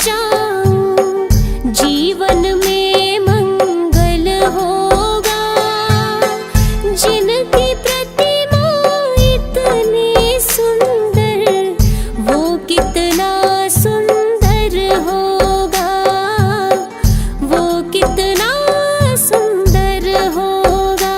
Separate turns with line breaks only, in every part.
जाऊं, जीवन में मंगल होगा। जिनकी प्रतिमा इतनी सुंदर, वो कितना सुंदर होगा, वो कितना सुंदर होगा।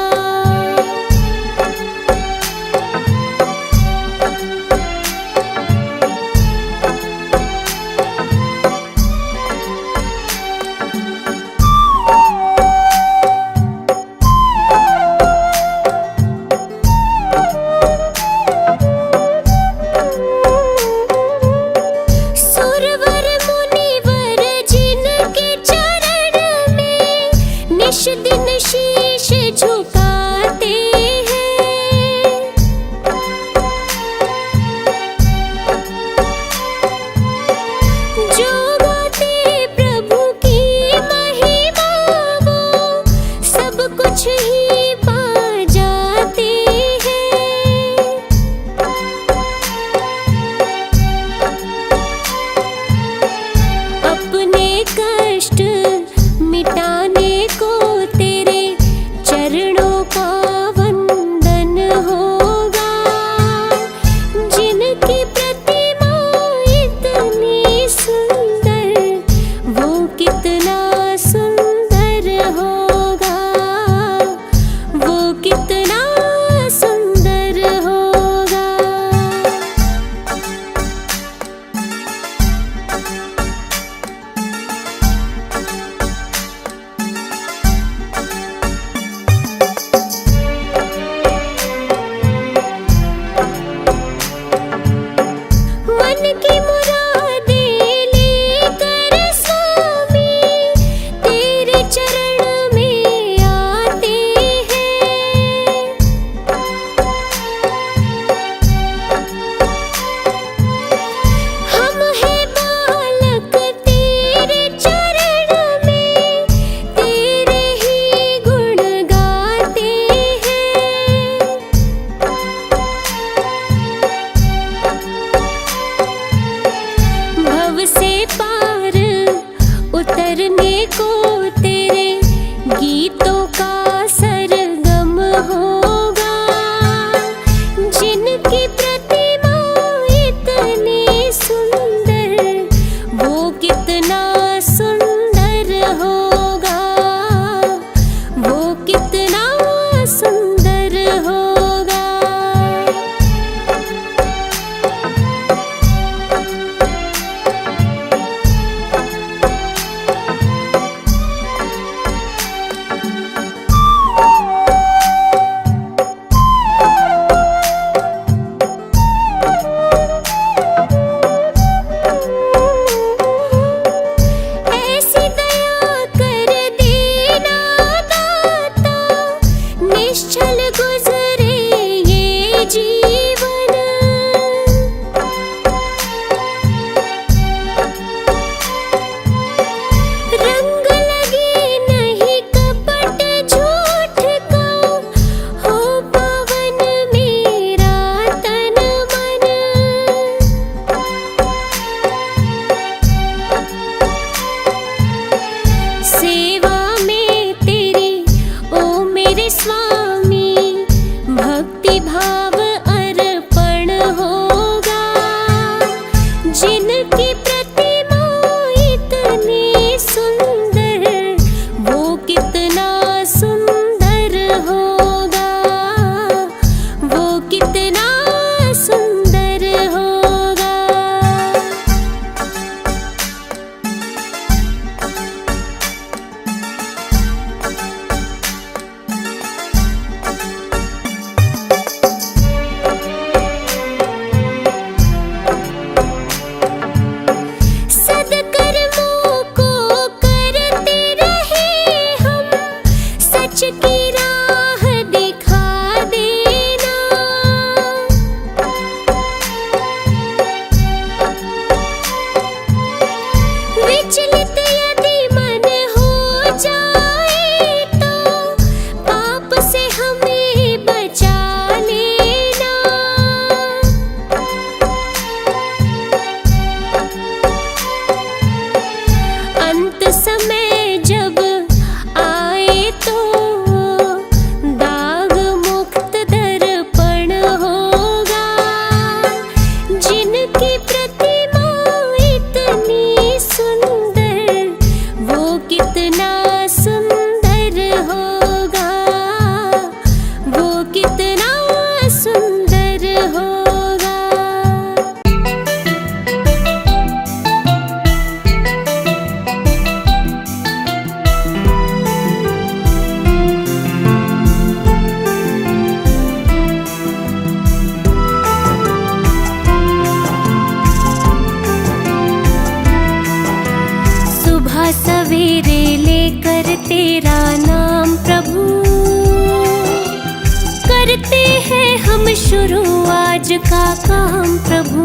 काम प्रभु।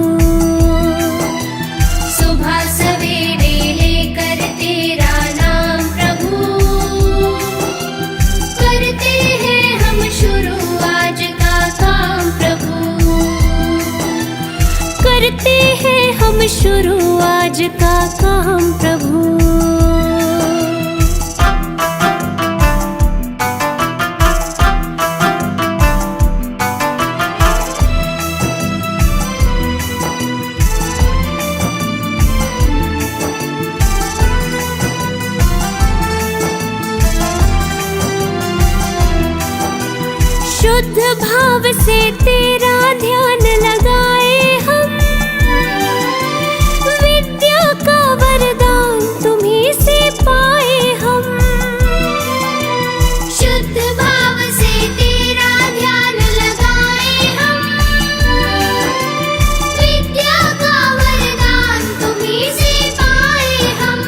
सुबह सवेरे लेकर तेरा नाम प्रभु, करते हैं हम शुरू आज का काम प्रभु, करते हैं हम शुरू आज का काम प्रभु। शुद्ध भाव से तेरा ध्यान लगाए हम, विद्या का वरदान तुम्हीं से पाए हम। शुद्ध भाव से तेरा ध्यान लगाए हम, विद्या का वरदान तुम्हीं से पाए हम।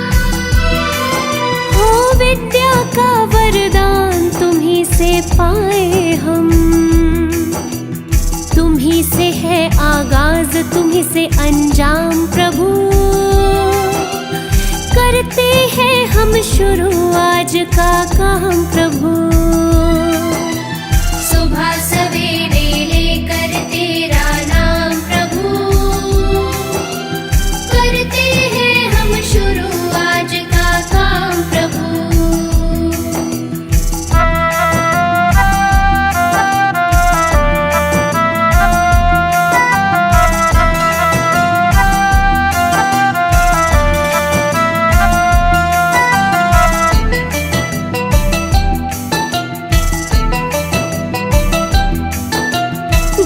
हो विद्या का वरदान तुम्हीं से पाए हम। तुम्हीं से है आगाज, तुम्हीं से अंजाम प्रभु, करते हैं हम शुरू आज का काम प्रभु। सुबह सवेरे लेकर तेरा नाम प्रभु, करते हैं हम शुरू आज का काम प्रभु।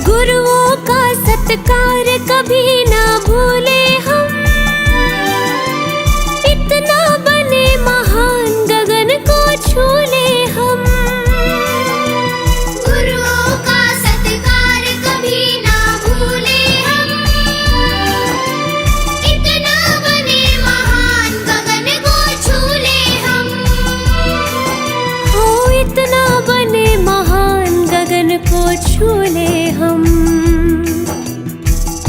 गुरुओं का सत्कार कभी ना भूले हम, इतना बने महान गगन को छू ले हम। गुरुओं का सत्कार कभी ना भूले हम, इतना बने महान गगन को छू ले हम। हो इतना बने महान गगन को छू ले हम।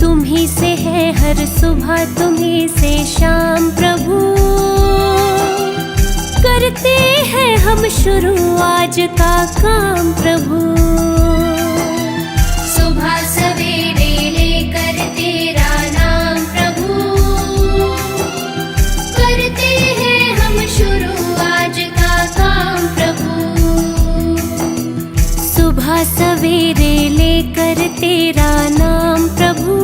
तुम्हीं से है हर सुबह, तुम्हीं से शाम प्रभु, करते हैं हम शुरू आज का काम प्रभु। सुबह सवेरे लेकर तेरा नाम प्रभु, करते हैं हम शुरू आज का काम प्रभु। सुबह सवेरे लेकर तेरा नाम प्रभु,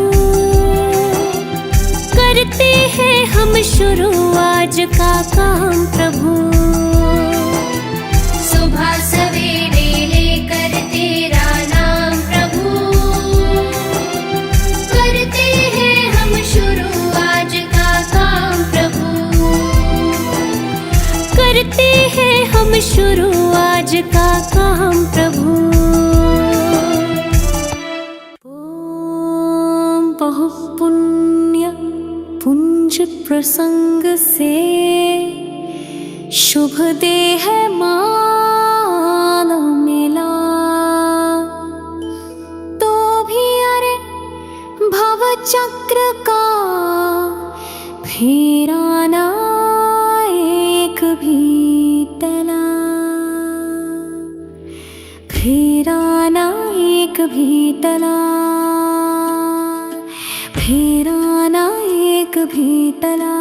करते हैं हम शुरू आज का काम प्रभु। सुबह सवेरे लेकर तेरा नाम प्रभु, करते हैं हम शुरू आज का काम प्रभु, करते हैं हम शुरू आज का काम प्रभु। बहु पुण्य पुंज प्रसंग से शुभ देह मान मिला, तो भी अरे भव चक्र का फेरा ना एक भी टला, फेरा ना एक भी टला, फेरा ना एक भी टला।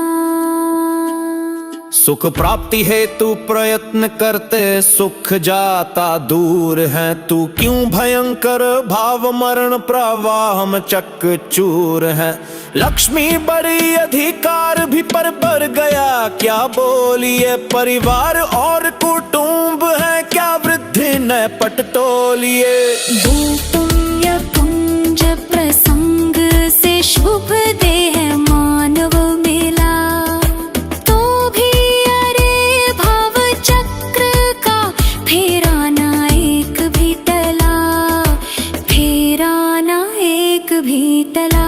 सुख प्राप्ति हेतु प्रयत्न करते सुख जाता दूर है, तू क्यों भयंकर भाव मरण प्रवाह में चकचूर है। लक्ष्मी बड़ी अधिकार भी पर गया, क्या बोलिए परिवार और कुटुंब है, क्या वृद्धि न पट तोलिए।
पुण्य पुंज प्रसंग से शुभ देह मानव मिला, तो भी अरे भव चक्र का फेरा ना एक भी टला, फेरा ना एक भी टला।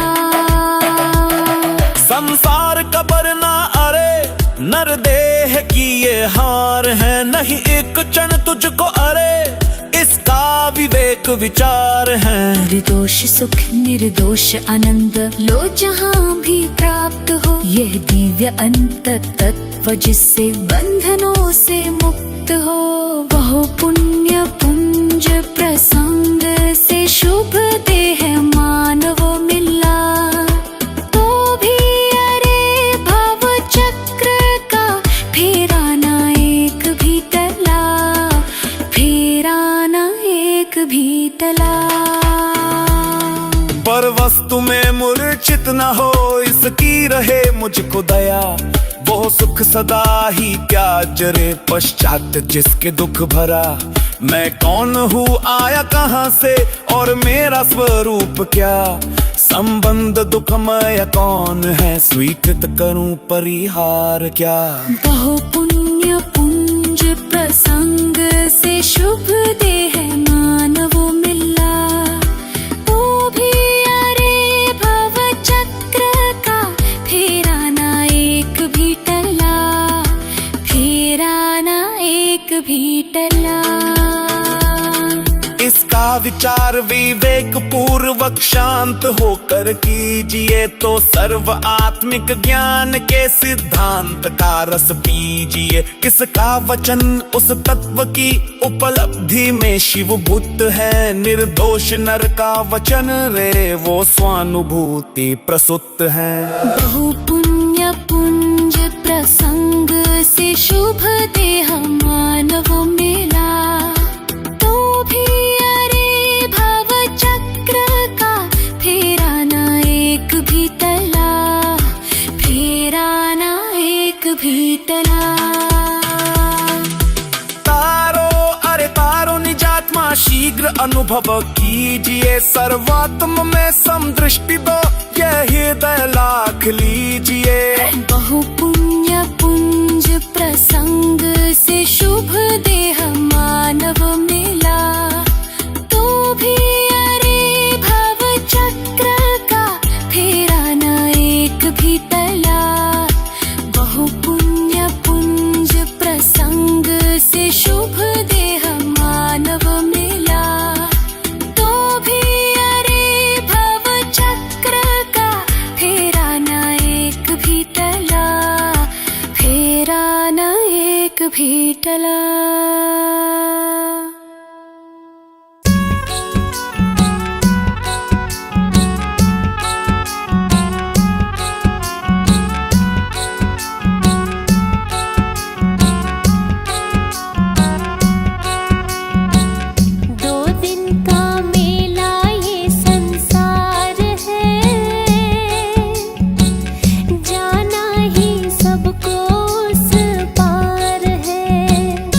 संसार कबर ना अरे नर देह की ये हार है, नहीं एक क्षण तुझको अरे इसका विवेक विचार है।
निर्दोष सुख निर्दोष आनंद लो जहाँ भी प्राप्त हो, यह दिव्य अंत तत्व जिससे बंधनों से मुक्त हो। बहु पुण्य पुंज प्रसंग से शुभ देह मानव मिला, तो भी अरे भव चक्र का फेराना एक भी टला, फेराना एक भी टला।
पर वस्तु में मूर्छित न हो, इसकी रहे मुझको दया। वो सुख सदा ही क्या जरे पश्चात जिसके दुख भरा। मैं कौन हूँ, आया कहाँ से, और मेरा स्वरूप क्या। संबंध दुखमय कौन है, स्वीकृत करूं परिहार क्या।
बहु पुण्य पुंज प्रसंग से शुभ देह मानव मिला, तो भी अरे भव चक्र का फेराना एक भी टला, फेराना एक भी टला।
इसका विचार विवेक पूर्वक शांत होकर कीजिए, तो सर्व आत्मिक ज्ञान के सिद्धांत का रस पीजिए। किसका वचन उस तत्व की उपलब्धि में शिव भूत है। निर्दोष नर का वचन रे वो स्वानुभूति प्रसुत है।
बहु पुण्य पुंज प्रसंग से शुभ देह मानव मिला, तो भी अरे भव चक्र का फेराना एक भी टला, फेराना एक भी टला।
तारो अरे तारो निजात्मा शीघ्र अनुभव कीजिए। सर्वात्म में समदृष्टि दो, यह हृदय लाख लीजिए।
बहु पुण्य पुंज प्रसंग से शुभ देह मानव मिला, तो भी अरे भव चक्र का फेराना एक भी टला। बहु पुण्य पुंज प्रसंग से शुभ देह मानव मिला, तो भी अरे भव चक्र का फेराना एक भी टला, फेराना एक भी टला।
दो दिन का मेला ये संसार है, जाना ही सबको उस पार है।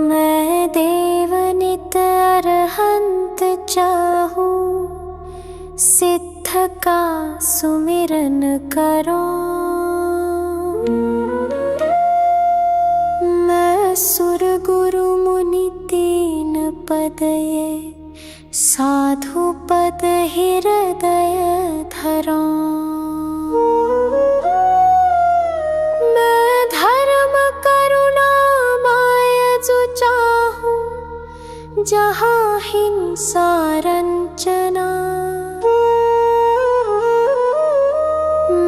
मैं देवनित अरहंत चाहूं, सिद्ध का सुमिरन करो। मैं सुर गुरु मुनि तीन पद ये साधु पद हृदय धरो। मैं धर्म करुणा माया जो चाहूं, जहाँ हिंसा रंजना।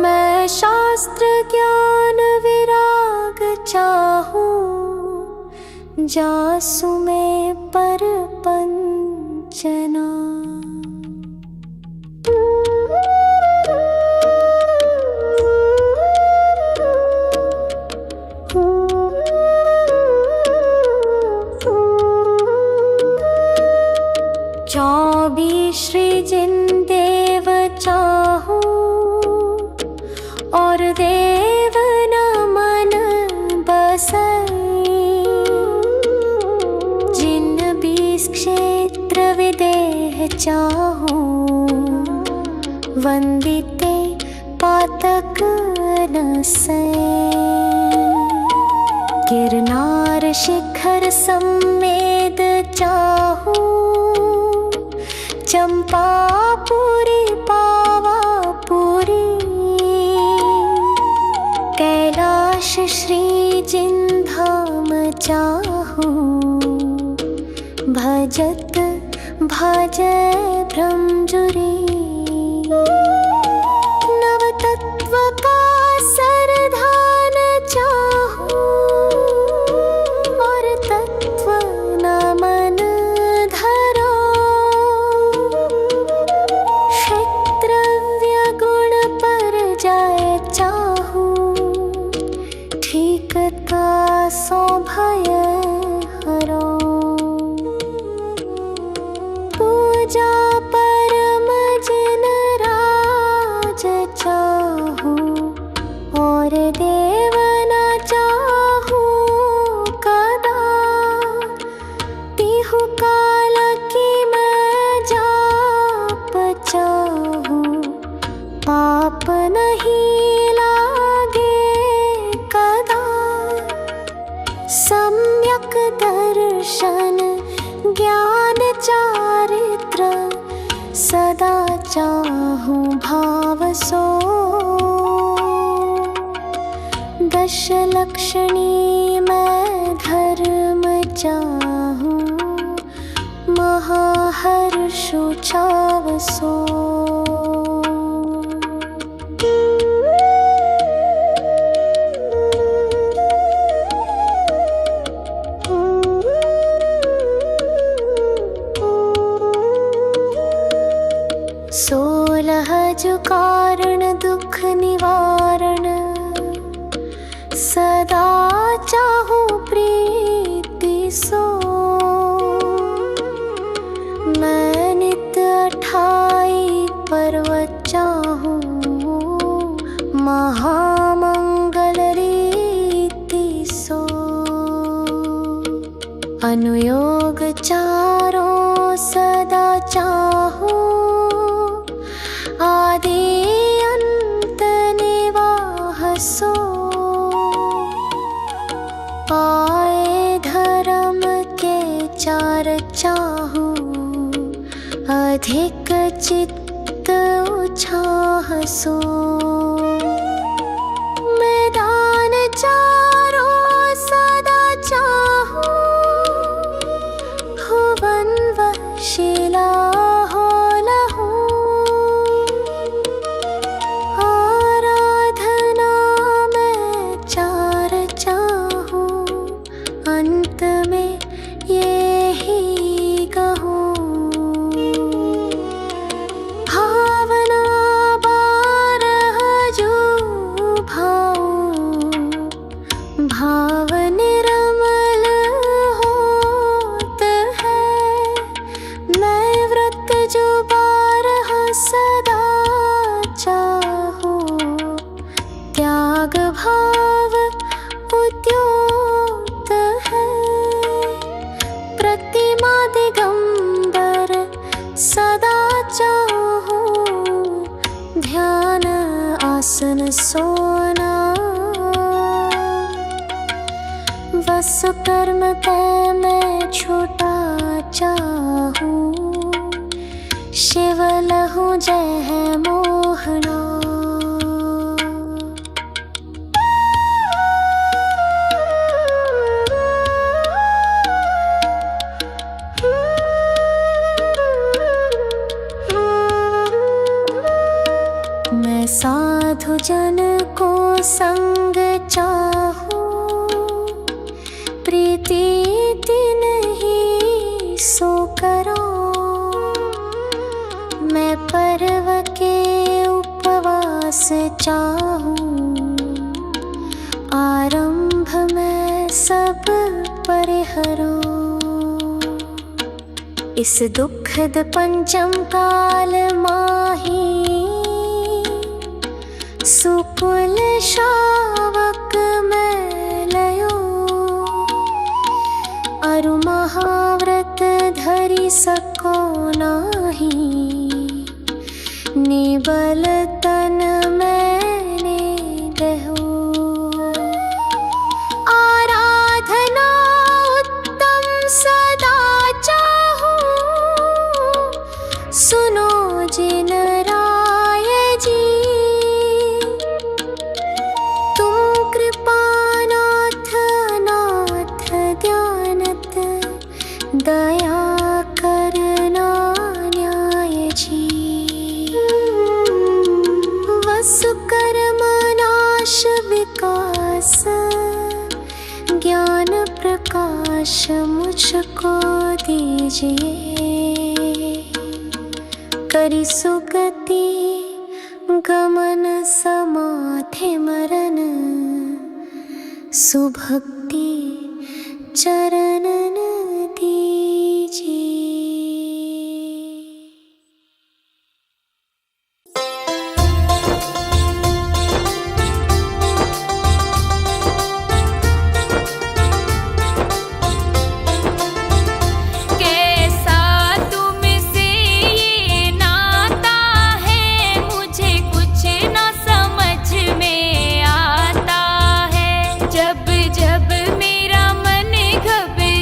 मैं शास्त्र ज्ञान विराग चाहूं, जासु में पर पंचना। श्री जिन देव चाहूं, और देव न मन बसई। जिन 20 क्षेत्र विदेह चाहूं, वंदिते पातक नसई। गिरनार शिखर सम्मेद चाहूं, चंपापुरी पावापुरी। कैलाश श्री जिन धाम चाहूं, भजत भजय भ्रमजुरी। नवतत्व का सरधान चाहूं, और तत्व न मन धरो। क्षेत्रव्य गुण पर जाए चाहूं, ठीकता सो भय हरो। पूजा परम जिन राज चाहूं, और देव न चाहूं कदा। तिहु काल की मैं जाप चाहूं, पाप नहीं लागे कदा। सम्यक दर्शन ज्ञान चारित्र, सदा चाहूं भाव सो। दश लक्षणी मैं धर्म चाहूं, महाहर्षु छाव सो। सोलह जो कारण दुख निवारण, सदा चाहूं प्रीति सो। मैं नित 28 पर्वत चाहूं, महामंगल रीति सो। अनुयोग चारों सदा चाहूं, आदि अंत निवाह सो। पाए धर्म के चार चाहूं, अधिक चित्त उछाह सो। मैदान चारों सदा चाहूं, भुवन व शिला हो लहू। आराधना में चार चाहूं, अंत में ये ही कहूं। भावना 12 जो भाऊं, भाव निर्मल जन्म ते मैं छूटा चाहूं, शिव लहु जय मोहना। मैं साधु जन को संग चाहूं, प्रीति नहीं सो करो। मैं पर्व के उपवास चाहूं, आरंभ में सब परिहरो। इस दुखद पंचम काल माही, सुकुल शावक मैं लयो। अरु महाव्रत धरि सको नाही, निबल तन मैंने दहो। आराधना उत्तम सदा चाहूं, सुनो जिन राय जी। तुम कृपानाथ नाथ ज्ञानत, दया करना न्याय जी। वसु कर्म नाश विकास, ज्ञान प्रकाश मुझको दीजिए। करी सुगति गमन समाधि मरण, सुभक्ति चरणन दीजिए।
कैसा तुमसे ये नाता है, मुझे कुछ न समझ में आता है। जब जब मेरा मन घबराए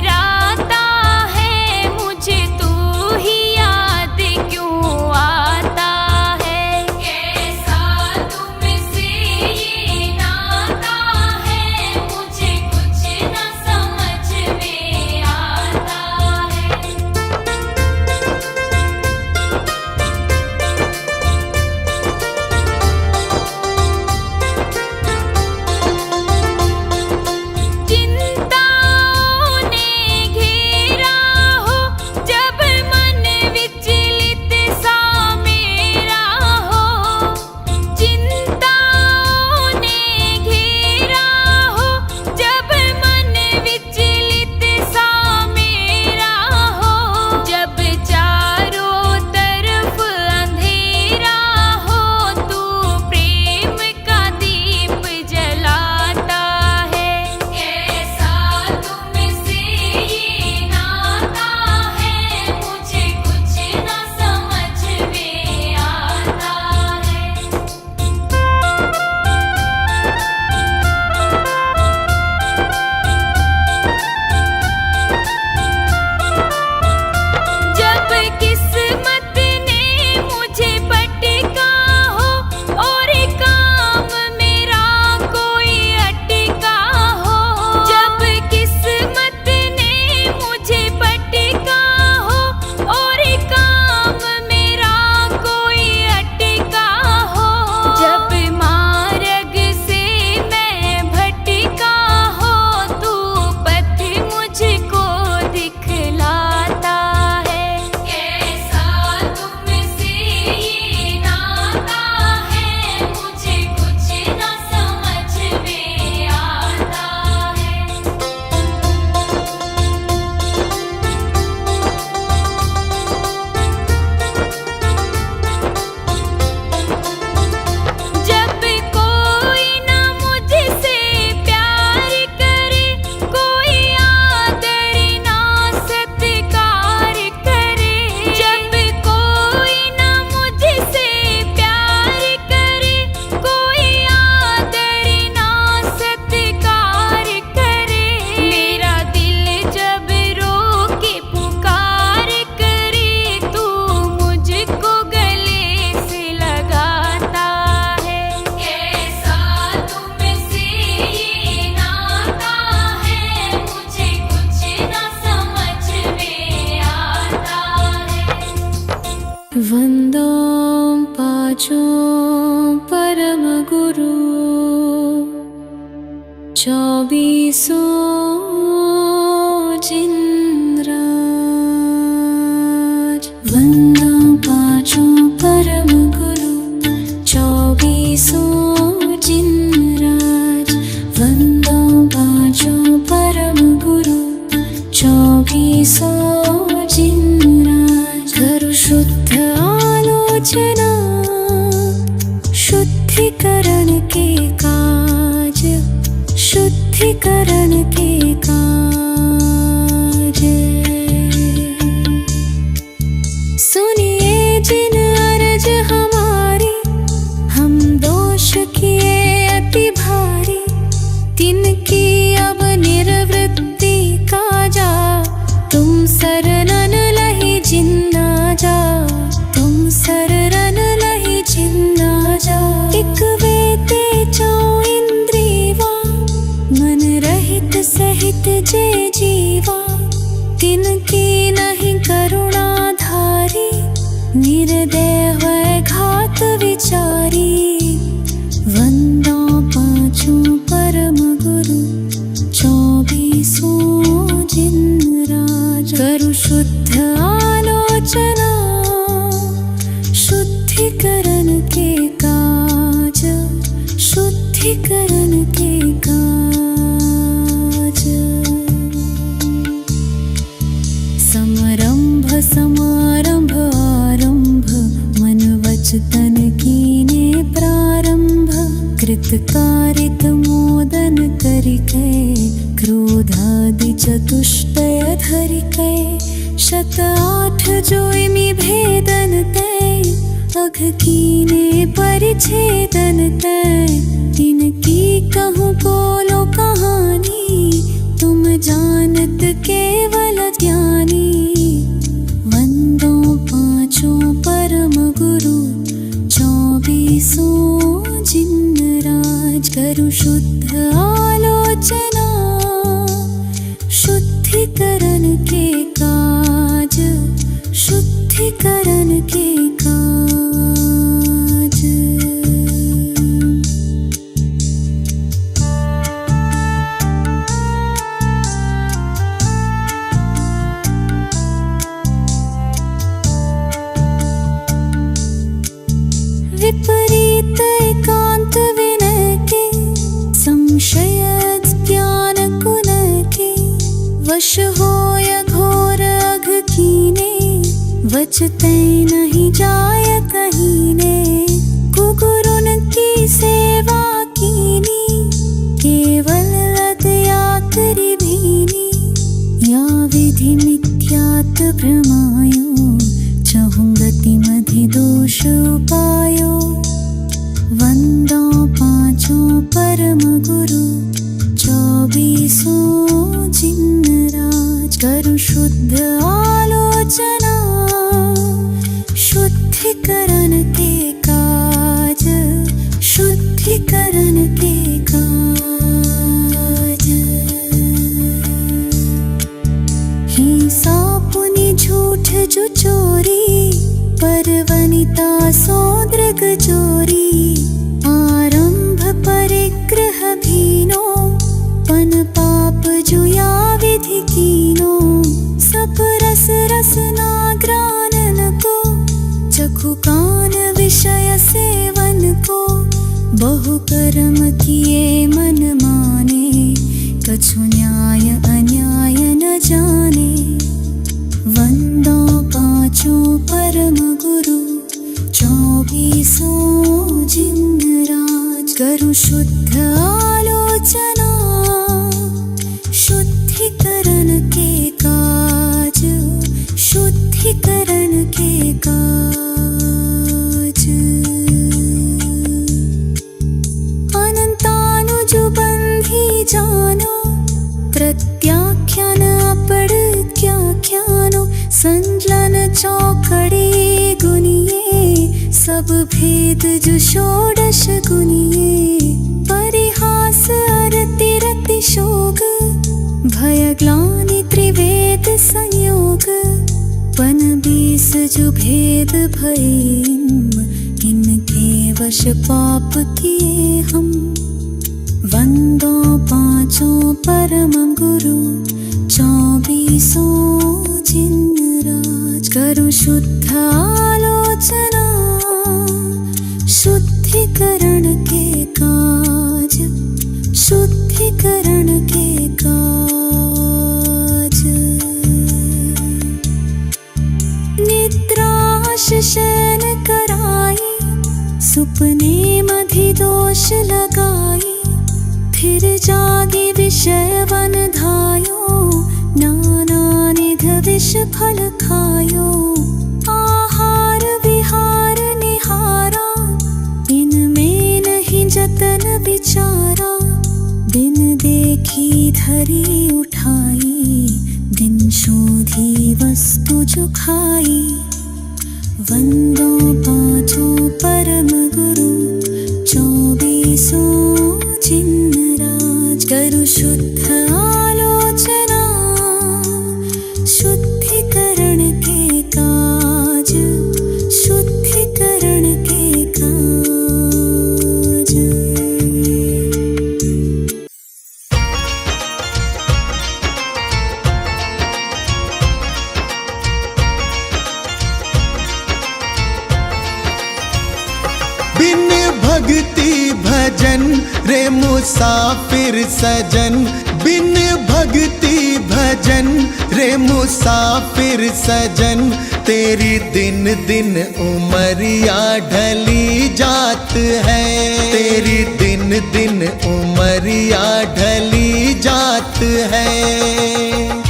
वन्दो पाचो परमगुरु 24 जिनराज। वन्दो पाचो परमगुरु 24 जिनराज। वन्दो पाचो परमगुरु 24 जिनराज। करु शुद्ध आलोचना शुद्धिकरण के काज, शुद्धिकरण के काज। सुनिए जिन अर्ज हमारी, हम दोष किए अति भारी, तिनकी अब निर्वृत्ति काजा। तुम शरणन लहि जिन्ना जा, तुम शरणन लहि जिन्ना जा। एक वेते चौ इंद्रियवा, मन रहित सहित जे जीवा। तिनकी नहीं करुणा धारी, निर्दय है घात विचारी। वन्दो पाचो परम गुरु 24 जिनराज। करु शुद्ध आलोचना शुद्धिकरण के काज, शुद्धिकरण के काज। समरंभ समारंभ आरंभ, मन वचन कीने प्रारंभ। कृतकारित मोदन करिके, क्रोधादि चतुष्टय धरिके। 108 जोइमि भेदन तै, अघ कीने परिच्छेदन तै। तिनकी कहूँ बोलो कहानी, तुम जानत केवल ज्ञानी। वन्दो पाचो परम गुरु 24 जिनराज। करु शुद्ध आलोचना शुद्धिकरण के काज, शुद्धिकरण के काज। विपरीत एकांत विनय के, संशय ज्ञान कुन के। वश होय घोर अघ कीने, वचते नहीं जाय कहीने। कुगुरुन की सेवा कीनी, केवल लदया करी भीनी। या विधि मिथ्यात भ्रमायो, चहुं गति मधि दोष उपायो। वन्दो पाचो परम गुरु 24 जिनराज। करु शुद्ध आलोचना शुद्धिकरण के काज, शुद्धिकरण के काज। हिंसा पुनि झूठ जो चोरी, परवनिता सौदृग जोरी। आरंभ परिग्रह भीनो, पन पाप जुया विधि कीनो। सब रस रसना ग्रानन को, चखु कान विषय सेवन को। बहु कर्म किए मन माने, कछु न्याय अन्याय न जाने। वन्दो पाचो परम गुरु 24 जिनराज। करु शुद्ध आलोचना शुद्धिकरण के काज, शुद्धिकरण के काज। अनंतानुज बंधी जानो, प्रत्याख्यान अपड़ख्याख्यानो। संजलन चौकड़ी गुनिये, सब भेद जो षोडश गुनिये। परिहास अरति रति शोक, भय ग्लानि त्रिवेद संयोग। पन 20 जो भेद भये इनके वश पाप किए हम। वंदो पांचों परम गुरु 24 जिन राज। करूं शुद्ध आलोचना शुद्धिकरण के काज, शुद्धिकरण के काज। निद्राश शयन कराई सुपने मधि दोष लगाई। फिर जागे विषय वन धायो नाना निध विष फल खायो। आहार विहार निहारा इनमें नहीं जतन विचारा। दिन देखी धरी उठाई दिन शोधी वस्तु जो खाई। वंदो पांचों परम गुरु 24 जिन राज। करूं शुद्ध आलोचना शुद्धिकरण के काज, शुद्धिकरण के काज।
बिन भक्ति भजन रे मुसाफिर सजन। बिन भक्ति भजन रे मुसाफिर सजन। तेरी दिन दिन उमरिया ढली जात है। तेरी दिन दिन उमरिया ढली जात है।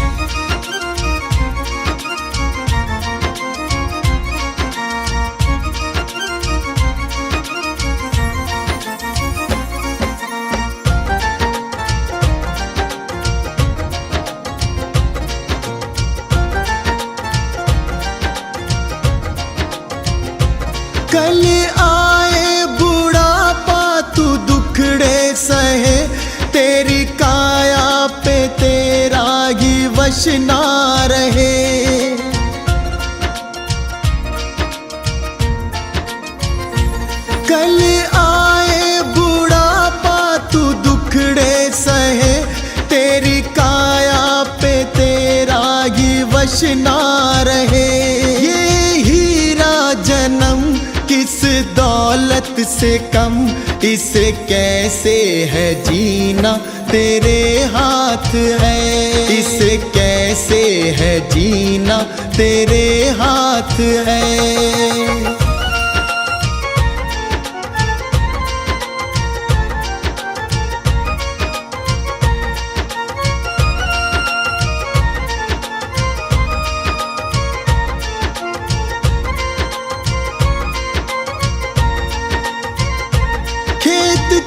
कल आए बुढ़ापा तू दुखड़े सहे। तेरी काया पे तेरा ही वश ना रहे। कल आए बुढ़ापा तू दुखड़े सहे। तेरी काया पे तेरा ही वश ना रहे। ये हीरा जन्म किस दौलत से कम। इसे कैसे है जीना तेरे हाथ है। इसे कैसे है जीना तेरे हाथ है।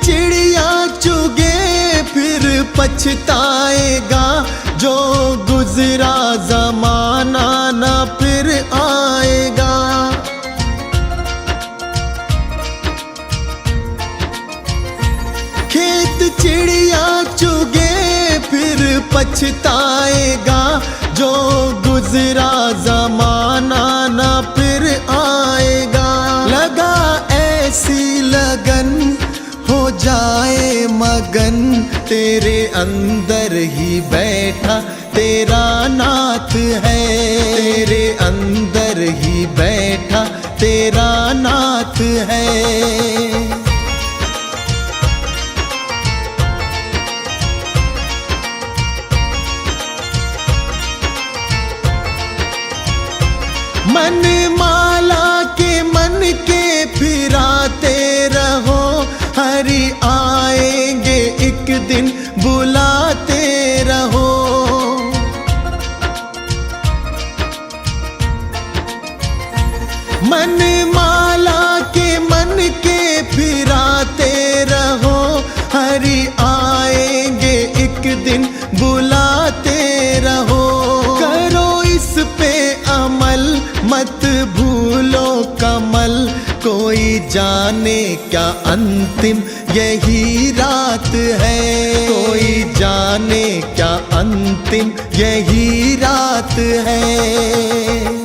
चिड़िया चुगे फिर पछताएगा। जो गुजरा जमाना न फिर आएगा। खेत चिड़िया चुगे फिर पछताएगा। जो गुजरा जमाना न फिर आएगा। लगा ऐसी लगन हो जाए मगन। तेरे अंदर ही बैठा तेरा नाथ है। तेरे अंदर ही बैठा तेरा नाथ है। मन माला के मन के फिराते रहो। हरि आएंगे एक दिन बुलाते रहो। मन माला के मन के फिराते रहो। हरि आएंगे एक दिन बुलाते रहो। करो इस पे अमल मत भूलो कमल। कोई जाने क्या अंतिम यही रात है। कोई जाने क्या अंतिम यही रात है।